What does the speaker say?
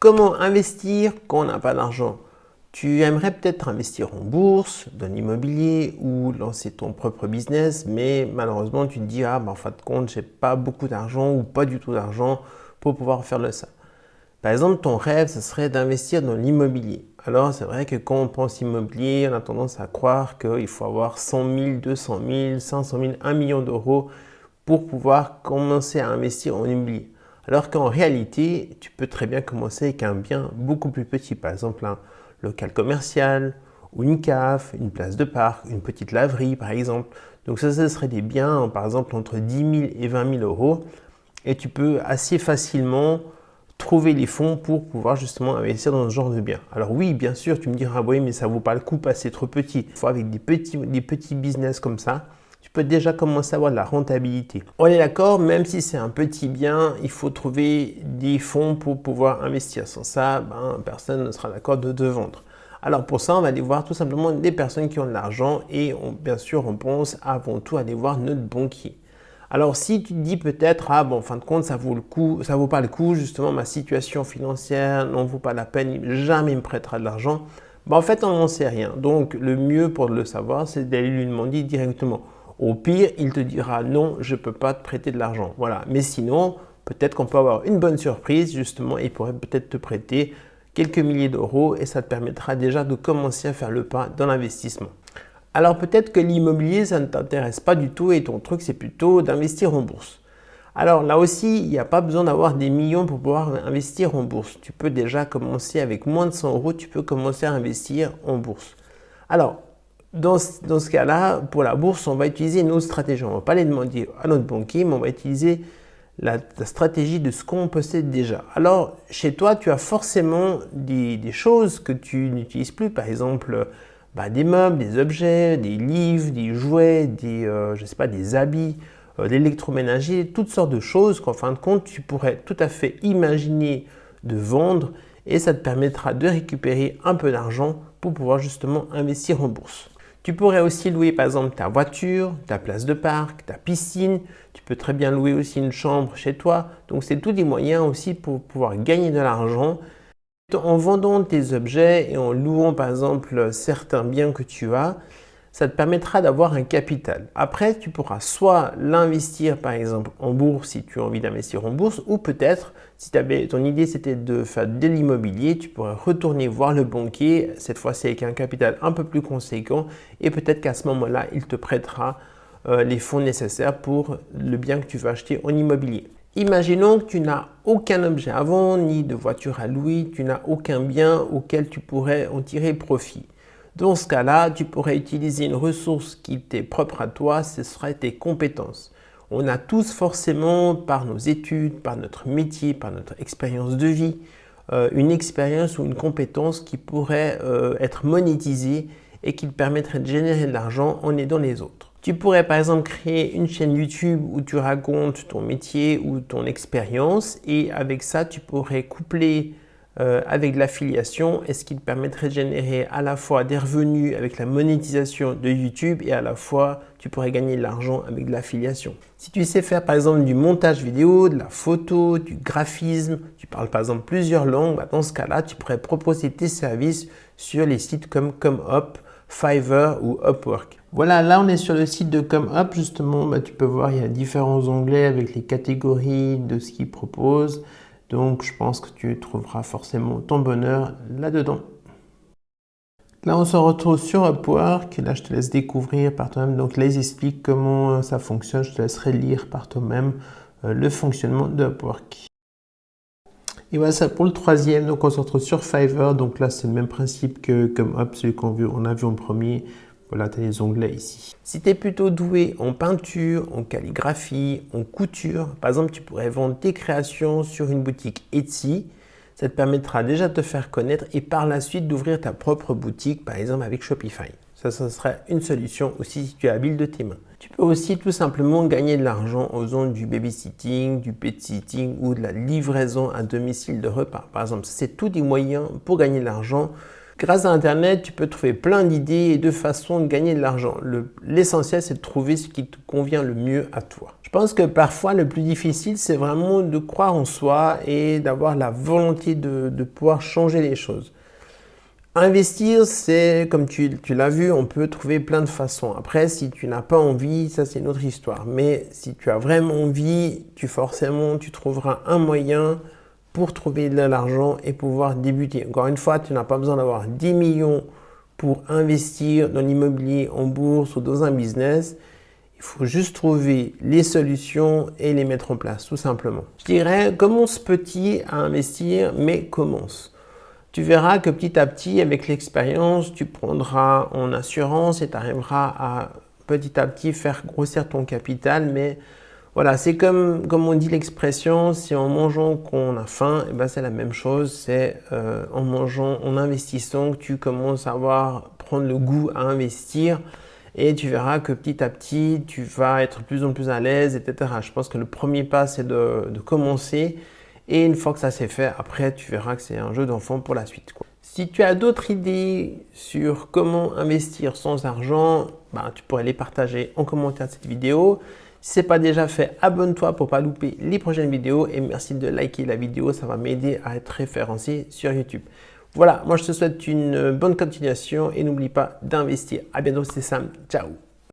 Comment investir quand on n'a pas d'argent? Tu aimerais peut-être investir en bourse, dans l'immobilier ou lancer ton propre business, mais malheureusement tu te dis en fin de compte, j'ai pas beaucoup d'argent ou pas du tout d'argent pour pouvoir faire ça. Par exemple, ton rêve, ce serait d'investir dans l'immobilier. Alors, c'est vrai que quand on pense immobilier, on a tendance à croire qu'il faut avoir 100 000, 200 000, 500 000, 1 million d'euros pour pouvoir commencer à investir en immobilier. Alors qu'en réalité, tu peux très bien commencer avec un bien beaucoup plus petit. Par exemple, un local commercial ou une cave, une place de parc, une petite laverie par exemple. Donc ça, ce serait des biens, par exemple, entre 10 000 et 20 000 euros. Et tu peux assez facilement trouver les fonds pour pouvoir justement investir dans ce genre de biens. Alors oui, bien sûr, tu me diras, oui, mais ça ne vaut pas le coup parce que c'est trop petit. Il faut avec des petits business comme ça, tu peux déjà commencer à avoir de la rentabilité. On est d'accord, même si c'est un petit bien, il faut trouver des fonds pour pouvoir investir. Sans ça, personne ne sera d'accord de te vendre. Alors pour ça, on va aller voir tout simplement des personnes qui ont de l'argent et bien sûr, on pense avant tout aller voir notre banquier. Alors si tu te dis peut-être, en fin de compte, ça vaut pas le coup, justement ma situation financière n'en vaut pas la peine, jamais il me prêtera de l'argent, en fait on n'en sait rien. Donc le mieux pour le savoir, c'est d'aller lui demander directement. Au pire, il te dira non, je ne peux pas te prêter de l'argent. Voilà. Mais sinon, peut-être qu'on peut avoir une bonne surprise, justement, et il pourrait peut-être te prêter quelques milliers d'euros et ça te permettra déjà de commencer à faire le pas dans l'investissement. Alors peut-être que l'immobilier, ça ne t'intéresse pas du tout et ton truc, c'est plutôt d'investir en bourse. Alors là aussi, il n'y a pas besoin d'avoir des millions pour pouvoir investir en bourse. Tu peux déjà commencer avec moins de 100 euros, tu peux commencer à investir en bourse. Alors, dans ce cas-là, pour la bourse, on va utiliser une autre stratégie. On ne va pas les demander à notre banquier, mais on va utiliser la stratégie de ce qu'on possède déjà. Alors, chez toi, tu as forcément des choses que tu n'utilises plus. Par exemple, des meubles, des objets, des livres, des jouets, des habits, l'électroménager, toutes sortes de choses qu'en fin de compte, tu pourrais tout à fait imaginer de vendre et ça te permettra de récupérer un peu d'argent pour pouvoir justement investir en bourse. Tu pourrais aussi louer par exemple ta voiture, ta place de parc, ta piscine. Tu peux très bien louer aussi une chambre chez toi. Donc c'est tous des moyens aussi pour pouvoir gagner de l'argent en vendant tes objets et en louant par exemple certains biens que tu as. Ça te permettra d'avoir un capital. Après, tu pourras soit l'investir par exemple en bourse si tu as envie d'investir en bourse ou peut-être si ton idée c'était de faire de l'immobilier, tu pourrais retourner voir le banquier, cette fois-ci avec un capital un peu plus conséquent et peut-être qu'à ce moment-là, il te prêtera les fonds nécessaires pour le bien que tu veux acheter en immobilier. Imaginons que tu n'as aucun objet à vendre, ni de voiture à louer, tu n'as aucun bien auquel tu pourrais en tirer profit. Dans ce cas-là, tu pourrais utiliser une ressource qui t'est propre à toi, ce serait tes compétences. On a tous forcément, par nos études, par notre métier, par notre expérience de vie, une expérience ou une compétence qui pourrait être monétisée et qui te permettrait de générer de l'argent en aidant les autres. Tu pourrais par exemple créer une chaîne YouTube où tu racontes ton métier ou ton expérience et avec ça, tu pourrais coupler avec l'affiliation et ce qui te permettrait de générer à la fois des revenus avec la monétisation de YouTube et à la fois tu pourrais gagner de l'argent avec de l'affiliation. Si tu sais faire par exemple du montage vidéo, de la photo, du graphisme, tu parles par exemple plusieurs langues, dans ce cas-là, tu pourrais proposer tes services sur les sites comme ComeUp, Fiverr ou Upwork. Voilà, là on est sur le site de ComeUp justement, tu peux voir il y a différents onglets avec les catégories de ce qu'ils proposent. Donc, je pense que tu trouveras forcément ton bonheur là-dedans. Là, on se retrouve sur Upwork. Là, je te laisse découvrir par toi-même. Donc, là, ils expliquent comment ça fonctionne. Je te laisserai lire par toi-même le fonctionnement de Upwork. Et voilà ça pour le troisième. Donc, on se retrouve sur Fiverr. Donc là, c'est le même principe que ComeUp, celui qu'on a vu en premier. Voilà, tu as les onglets ici. Si tu es plutôt doué en peinture, en calligraphie, en couture, par exemple, tu pourrais vendre tes créations sur une boutique Etsy. Ça te permettra déjà de te faire connaître et par la suite d'ouvrir ta propre boutique, par exemple avec Shopify. Ça serait une solution aussi si tu es habile de tes mains. Tu peux aussi tout simplement gagner de l'argent en faisant du babysitting, du pet sitting ou de la livraison à domicile de repas. Par exemple, c'est tous des moyens pour gagner de l'argent. Grâce à Internet, tu peux trouver plein d'idées et de façons de gagner de l'argent. L'essentiel, c'est de trouver ce qui te convient le mieux à toi. Je pense que parfois le plus difficile, c'est vraiment de croire en soi et d'avoir la volonté de pouvoir changer les choses. Investir, c'est, comme tu l'as vu, on peut trouver plein de façons. Après, si tu n'as pas envie, ça c'est une autre histoire. Mais si tu as vraiment envie, forcément, tu trouveras un moyen pour trouver de l'argent et pouvoir débuter. Encore une fois, tu n'as pas besoin d'avoir 10 millions pour investir dans l'immobilier, en bourse ou dans un business. Il faut juste trouver les solutions et les mettre en place, tout simplement. Je dirais, commence petit à investir, mais commence. Tu verras que petit à petit, avec l'expérience, tu prendras en assurance et tu arriveras à petit à petit faire grossir ton capital. Mais voilà, c'est comme on dit l'expression, c'est en mangeant qu'on a faim, et ben c'est la même chose. C'est en mangeant, en investissant que tu commences à prendre le goût à investir. Et tu verras que petit à petit, tu vas être de plus en plus à l'aise, etc. Je pense que le premier pas, c'est de commencer. Et une fois que ça s'est fait, après, tu verras que c'est un jeu d'enfant pour la suite, quoi. Si tu as d'autres idées sur comment investir sans argent, tu pourrais les partager en commentaire de cette vidéo. Si ce n'est pas déjà fait, abonne-toi pour ne pas louper les prochaines vidéos. Et merci de liker la vidéo, ça va m'aider à être référencé sur YouTube. Voilà, moi je te souhaite une bonne continuation et n'oublie pas d'investir. À bientôt, c'est Sam. Ciao.